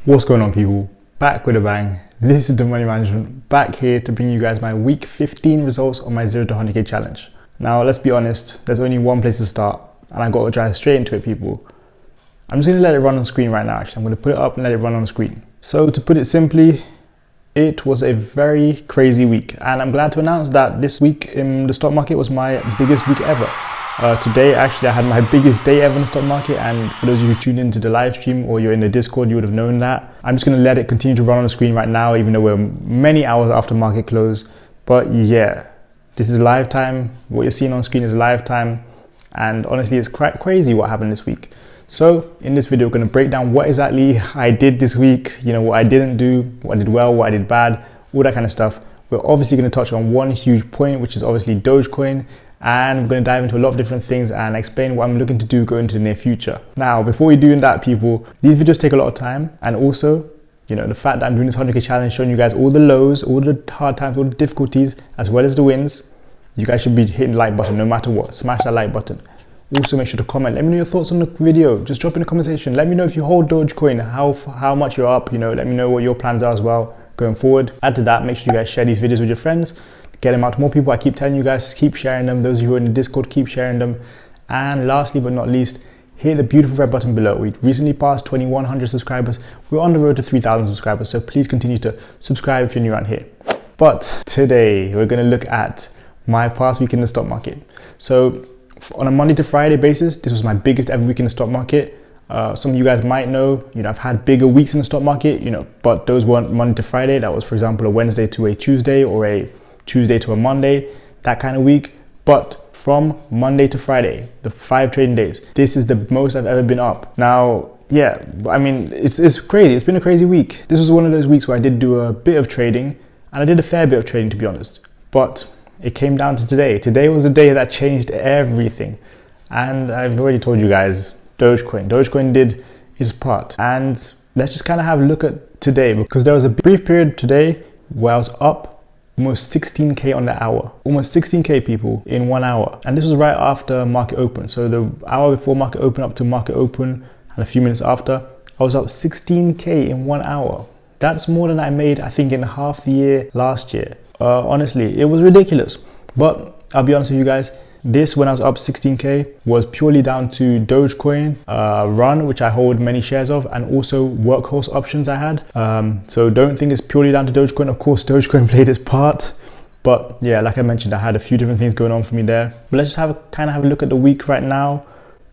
What's going on, people? Back with a bang. This is the Money Management, back here to bring you guys my week 15 results on my 0 to 100k challenge. Now, let's be honest, there's only one place to start, and I got to drive straight into it, people. I'm just going to let it run on screen right now, actually. I'm going to put it up and let it run on screen. So, to put it simply, it was a very crazy week, and I'm glad to announce that this week in the stock market was my biggest week ever. Today, actually, I had my biggest day ever in the stock market, and for those of you who tuned into the live stream or you're in the Discord, you would have known that. I'm just going to let it continue to run on the screen right now, even though we're many hours after market close. But yeah, this is live time. What you're seeing on screen is live time, and honestly, it's quite crazy what happened this week. So in this video, we're going to break down what exactly I did this week, what I didn't do, what I did well, what I did bad, all that kind of stuff. We're obviously going to touch on one huge point, which is obviously Dogecoin. And we're going to dive into a lot of different things and explain what I'm looking to do going into the near future. Now, before we do that, people, these videos take a lot of time. And also, the fact that I'm doing this 100k challenge, showing you guys all the lows, all the hard times, all the difficulties, as well as the wins, you guys should be hitting the like button no matter what. Smash that like button. Also, make sure to comment. Let me know your thoughts on the video. Just drop in the comment section. Let me know if you hold Dogecoin, how much you're up. Let me know what your plans are as well going forward. Add to that, make sure you guys share these videos with your friends. Get them out to more people. I keep telling you guys, keep sharing them. Those of you who are in the Discord, keep sharing them. And lastly but not least, hit the beautiful red button below. We recently passed 2,100 subscribers. We're on the road to 3,000 subscribers, so please continue to subscribe if you're new around here. But today we're going to look at my past week in the stock market. So on a Monday to Friday basis, this was my biggest ever week in the stock market. Some of you guys might know, I've had bigger weeks in the stock market, but those weren't Monday to Friday. That was, for example, a Wednesday to a Tuesday or a Tuesday to a Monday, that kind of week. But from Monday to Friday, the 5 trading days, this is the most I've ever been up. Now, yeah, I mean, it's crazy. It's been a crazy week. This was one of those weeks where I did do a bit of trading, and I did a fair bit of trading, to be honest. But it came down to today. Today was the day that changed everything. And I've already told you guys, Dogecoin did its part. And let's just kind of have a look at today, because there was a brief period today where I was up almost 16k on the hour, almost 16k, people, in 1 hour. And this was right after market open. So the hour before market open up to market open and a few minutes after, I was up 16k in 1 hour. That's more than I made, I think, in half the year last year. Honestly, it was ridiculous. But I'll be honest with you guys, this, when I was up 16k, was purely down to Dogecoin run, which I hold many shares of, and also workhorse options I had. So don't think it's purely down to Dogecoin. Of course, Dogecoin played its part. But yeah, like I mentioned, I had a few different things going on for me there. But let's just have a look at the week right now,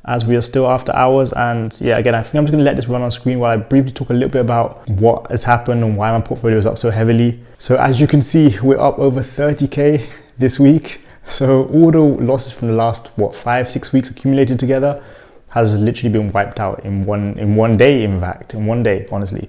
as we are still after hours. And yeah, again, I think I'm just gonna let this run on screen while I briefly talk a little bit about what has happened and why my portfolio is up so heavily. So as you can see, we're up over 30k this week. So all the losses from the last 5-6 weeks accumulated together has literally been wiped out in one day. In fact, in one day, honestly.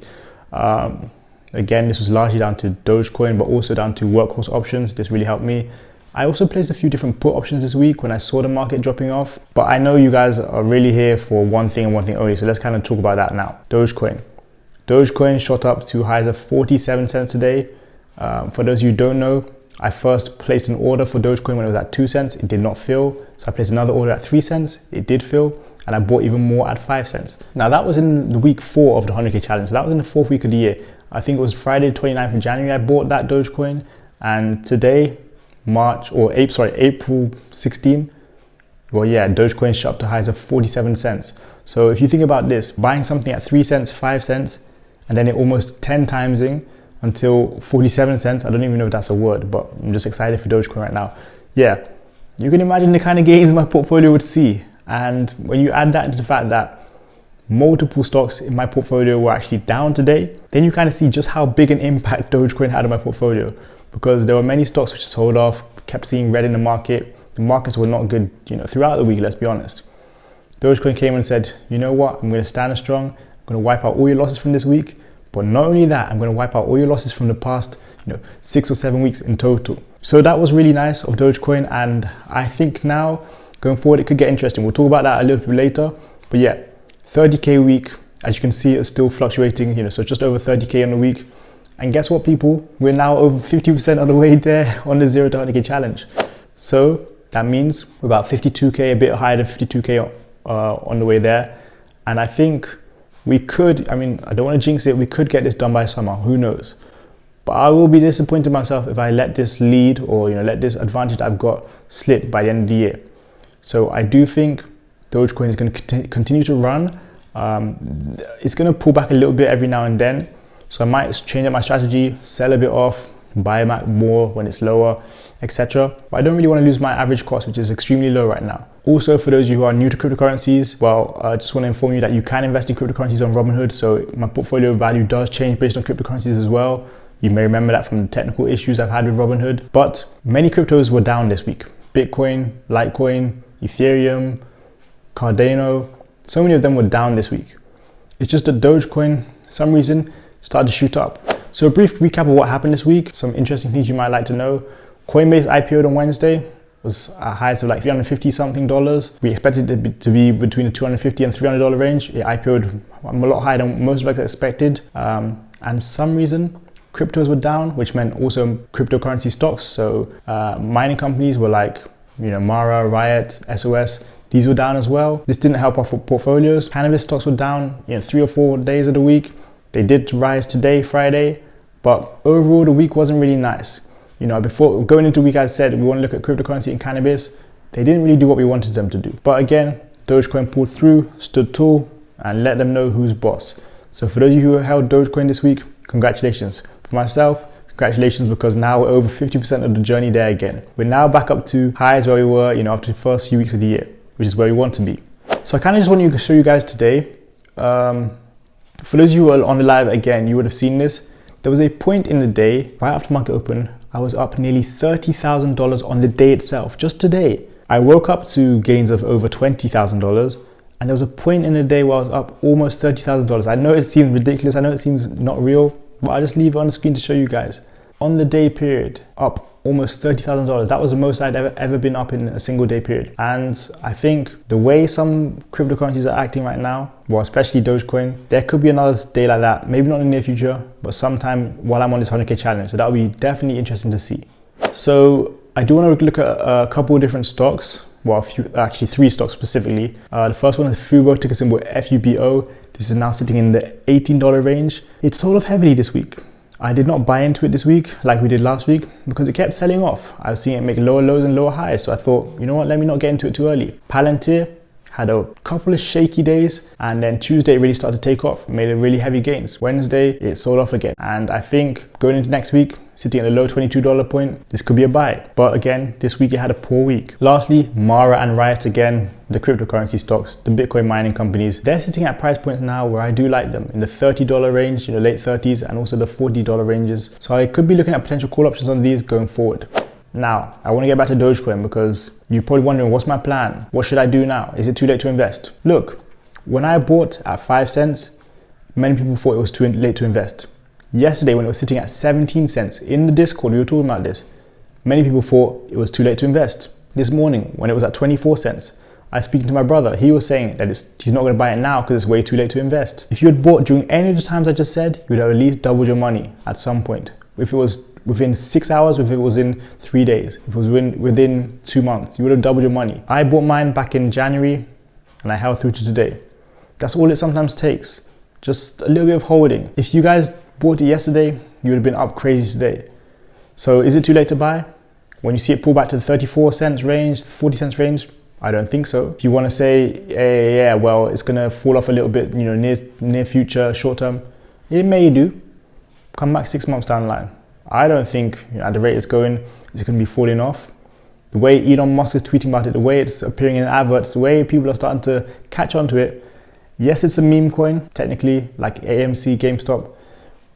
Again, this was largely down to Dogecoin, but also down to workhorse options. This really helped me. I also placed a few different put options this week when I saw the market dropping off. But I know you guys are really here for one thing and one thing only. So let's kind of talk about that now. Dogecoin shot up to highs of 47 cents today. For those of you who don't know, I first placed an order for Dogecoin when it was at 2 cents. It did not fill. So I placed another order at 3 cents. It did fill. And I bought even more at 5 cents. Now that was in the week 4 of the 100k challenge. So that was in the 4th week of the year. I think it was Friday, 29th of January, I bought that Dogecoin. And today, April 16, well, yeah, Dogecoin shot up to highs of 47 cents. So if you think about this, buying something at 3 cents, 5 cents, and then it almost 10 timesing until 47 cents. I don't even know if that's a word, but I'm just excited for Dogecoin right now. Yeah, you can imagine the kind of gains my portfolio would see. And when you add that into the fact that multiple stocks in my portfolio were actually down today, then you kind of see just how big an impact Dogecoin had on my portfolio, because there were many stocks which sold off, kept seeing red in the market. The markets were not good, throughout the week, let's be honest. Dogecoin came and said, you know what, I'm going to stand strong. I'm going to wipe out all your losses from this week. But not only that, I'm going to wipe out all your losses from the past, 6 or 7 weeks in total. So that was really nice of Dogecoin. And I think now going forward, it could get interesting. We'll talk about that a little bit later. But yeah, 30k week, as you can see, it's still fluctuating, so just over 30k on the week. And guess what, people? We're now over 50% of the way there on the 0 to 100k challenge. So that means we're about 52k, a bit higher than 52k on the way there. And I think We could, I don't want to jinx it, we could get this done by summer, who knows? But I will be disappointed in myself if I let this lead or let this advantage that I've got slip by the end of the year. So I do think Dogecoin is going to continue to run. It's going to pull back a little bit every now and then. So I might change up my strategy, sell a bit off, buy back more when it's lower, etc. But I don't really want to lose my average cost, which is extremely low right now. Also, for those of you who are new to cryptocurrencies, well, I just want to inform you that you can invest in cryptocurrencies on Robinhood. So my portfolio value does change based on cryptocurrencies as well. You may remember that from the technical issues I've had with Robinhood. But many cryptos were down this week. Bitcoin, Litecoin, Ethereum, Cardano, so many of them were down this week. It's just that Dogecoin, for some reason, started to shoot up. So a brief recap of what happened this week, some interesting things you might like to know. Coinbase IPO'd on Wednesday, was at highs of like $350 something. We expected it to be between the $250 and $300 range. It IPO'd a lot higher than most of us expected. And some reason, cryptos were down, which meant also cryptocurrency stocks. So mining companies were like, Mara, Riot, SOS, these were down as well. This didn't help our portfolios. Cannabis stocks were down, 3 or 4 days of the week. They did rise today, Friday, but overall the week wasn't really nice. Before going into the week, I said we want to look at cryptocurrency and cannabis. They didn't really do what we wanted them to do. But again, Dogecoin pulled through, stood tall, and let them know who's boss. So for those of you who held Dogecoin this week, congratulations. For myself, congratulations, because now we're over 50% of the journey there again. We're now back up to highs where we were, after the first few weeks of the year, which is where we want to be. So I kind of just want to show you guys today. For those of you who are on the live again, you would have seen this. There was a point in the day, right after market open, I was up nearly $30,000 on the day itself, just today. I woke up to gains of over $20,000, and there was a point in the day where I was up almost $30,000. I know it seems ridiculous, I know it seems not real, but I'll just leave it on the screen to show you guys. On the day period, up almost $30,000. That was the most I'd ever been up in a single day period. And I think the way some cryptocurrencies are acting right now, well, especially Dogecoin, there could be another day like that. Maybe not in the near future, but sometime while I'm on this 100K challenge. So that would be definitely interesting to see. So I do want to look at a couple of different stocks. Well, actually 3 stocks specifically. The first one is Fubo, ticker symbol FUBO. This is now sitting in the $18 range. It sold off heavily this week. I did not buy into it this week like we did last week because it kept selling off. I was seeing it make lower lows and lower highs. So I thought, you know what, let me not get into it too early. Palantir had a couple of shaky days, and then Tuesday it really started to take off, made a really heavy gains. Wednesday, it sold off again. And I think going into next week, sitting at the low $22 point, this could be a buy. But again, this week it had a poor week. Lastly, Mara and Riot again, the cryptocurrency stocks, the Bitcoin mining companies, they're sitting at price points now where I do like them, in the $30 range, late 30s, and also the $40 ranges. So I could be looking at potential call options on these going forward. Now, I want to get back to Dogecoin because you're probably wondering, what's my plan? What should I do now? Is it too late to invest? Look, when I bought at 5 cents, many people thought it was too late to invest. Yesterday, when it was sitting at 17 cents in the Discord, we were talking about this. Many people thought it was too late to invest. This morning, when it was at 24 cents, I was speaking to my brother. He was saying that he's not going to buy it now because it's way too late to invest. If you had bought during any of the times I just said, you would have at least doubled your money at some point. If it was within 6 hours, if it was in 3 days, if it was within 2 months, you would have doubled your money. I bought mine back in January and I held through to today. That's all it sometimes takes. Just a little bit of holding. If you guys bought it yesterday, you would have been up crazy today. So is it too late to buy? When you see it pull back to the 34 cents range, 40 cents range, I don't think so. If you want to say, yeah, well, it's going to fall off a little bit, near future, short term, it may do. Come back 6 months down the line. I don't think at the rate it's going to be falling off. The way Elon Musk is tweeting about it, the way it's appearing in adverts, the way people are starting to catch on to it. Yes, it's a meme coin, technically, like AMC, GameStop,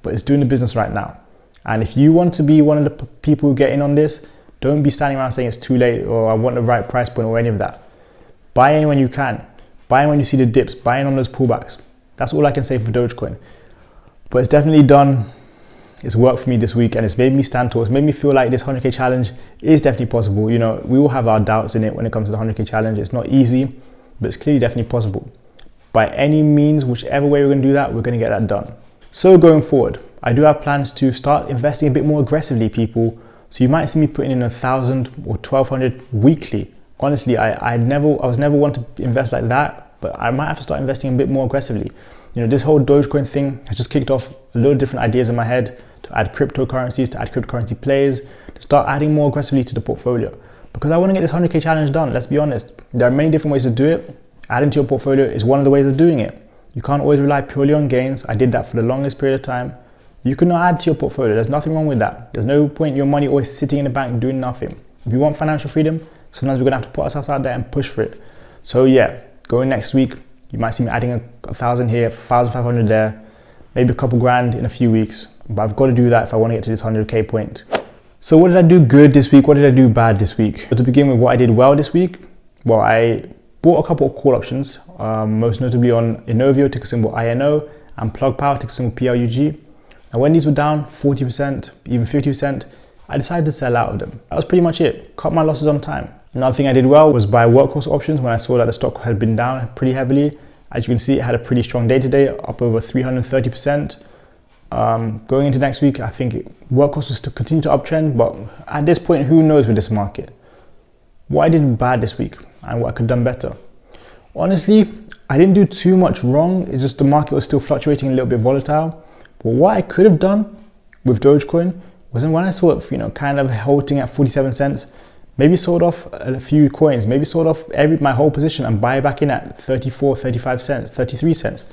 but it's doing the business right now. And if you want to be one of the people who get in on this, don't be standing around saying it's too late or I want the right price point or any of that. Buy in when you can. Buy in when you see the dips. Buy in on those pullbacks. That's all I can say for Dogecoin. But it's definitely done. It's worked for me this week and it's made me stand tall. It's made me feel like this 100K challenge is definitely possible. We all have our doubts in it when it comes to the 100K challenge. It's not easy, but it's clearly definitely possible. By any means, whichever way we're going to do that, we're going to get that done. So going forward, I do have plans to start investing a bit more aggressively, people. So you might see me putting in 1,000 or 1,200 weekly. Honestly, I was never one to invest like that, but I might have to start investing a bit more aggressively. You know, this whole Dogecoin thing has just kicked off a lot of different ideas in my head to add cryptocurrencies, to add cryptocurrency plays, to start adding more aggressively to the portfolio. Because I want to get this 100K challenge done, let's be honest. There are many different ways to do it. Adding to your portfolio is one of the ways of doing it. You can't always rely purely on gains. I did that for the longest period of time. You can add to your portfolio. There's nothing wrong with that. There's no point your money always sitting in the bank doing nothing. If you want financial freedom, sometimes we're gonna have to put ourselves out there and push for it. So yeah, going next week, you might see me adding 1,000 here, 1,500 there, maybe a couple grand in a few weeks. But I've got to do that if I want to get to this 100K point. So what did I do good this week? What did I do bad this week? So to begin with, what I did well this week, well, I bought a couple of call options, most notably on Inovio, ticker symbol INO, and Plug Power, ticker symbol PLUG. And when these were down 40%, even 50%, I decided to sell out of them. That was pretty much it. Cut my losses on time. Another thing I did well was buy workhorse options when I saw that the stock had been down pretty heavily. As you can see, it had a pretty strong day today, up over 330%. Going into next week, I think workhorse will still continue to uptrend, but at this point, who knows with this market? What I did bad this week and what I could have done better. Honestly, I didn't do too much wrong. It's just the market was still fluctuating, a little bit volatile. But what I could have done with Dogecoin was when I saw it, kind of halting at 47 cents, maybe sold off a few coins, maybe sold off my whole position and buy back in at 34, 35 cents, 33 cents.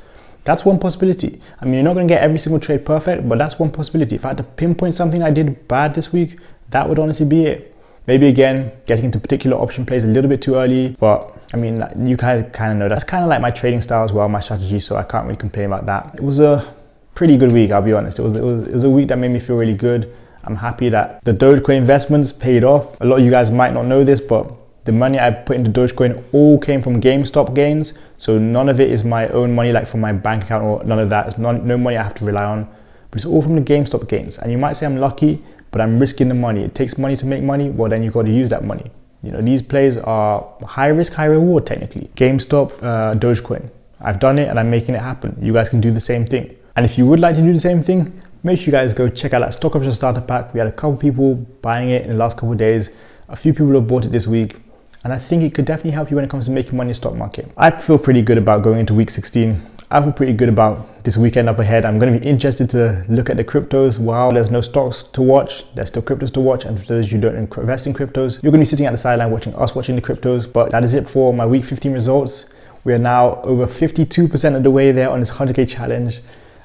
That's one possibility. I mean, you're not going to get every single trade perfect, but that's one possibility. If I had to pinpoint something I did bad this week, that would honestly be it. Maybe again, getting into particular option plays a little bit too early, but I mean, you guys kind of know that's kind of like my trading style as well, my strategy, so I can't really complain about that. It was a pretty good week, I'll be honest. It was a week that made me feel really good. I'm happy that the Dogecoin investments paid off. A lot of you guys might not know this, but the money I put into Dogecoin all came from GameStop gains. So none of it is my own money, like from my bank account or none of that. It's no money I have to rely on, but it's all from the GameStop gains. And you might say I'm lucky, but I'm risking the money. It takes money to make money. Well, then you've got to use that money. These plays are high risk, high reward technically. GameStop, Dogecoin. I've done it and I'm making it happen. You guys can do the same thing. And if you would like to do the same thing, make sure you guys go check out that stock option starter pack. We had a couple people buying it in the last couple of days. A few people have bought it this week. And I think it could definitely help you when it comes to making money in the stock market. I feel pretty good about going into week 16. I feel pretty good about this weekend up ahead. I'm going to be interested to look at the cryptos. While there's no stocks to watch, there's still cryptos to watch. And for those who don't invest in cryptos, you're going to be sitting at the sideline watching us watching the cryptos. But that is it for my week 15 results. We are now over 52% of the way there on this 100K challenge.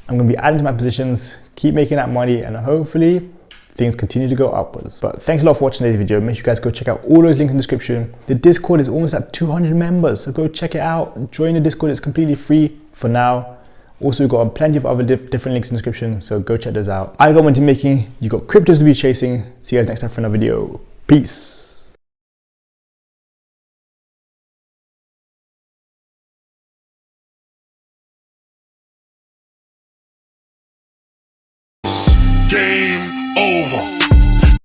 I'm going to be adding to my positions, keep making that money, and hopefully things continue to go upwards. But thanks a lot for watching today's video. Make sure you guys go check out all those links in the description. The Discord is almost at 200 members, so go check it out. Join the Discord, it's completely free for now. Also, we've got plenty of other different links in the description, so go check those out. I got money making, you got cryptos to be chasing. See you guys next time for another video. Peace. Game over.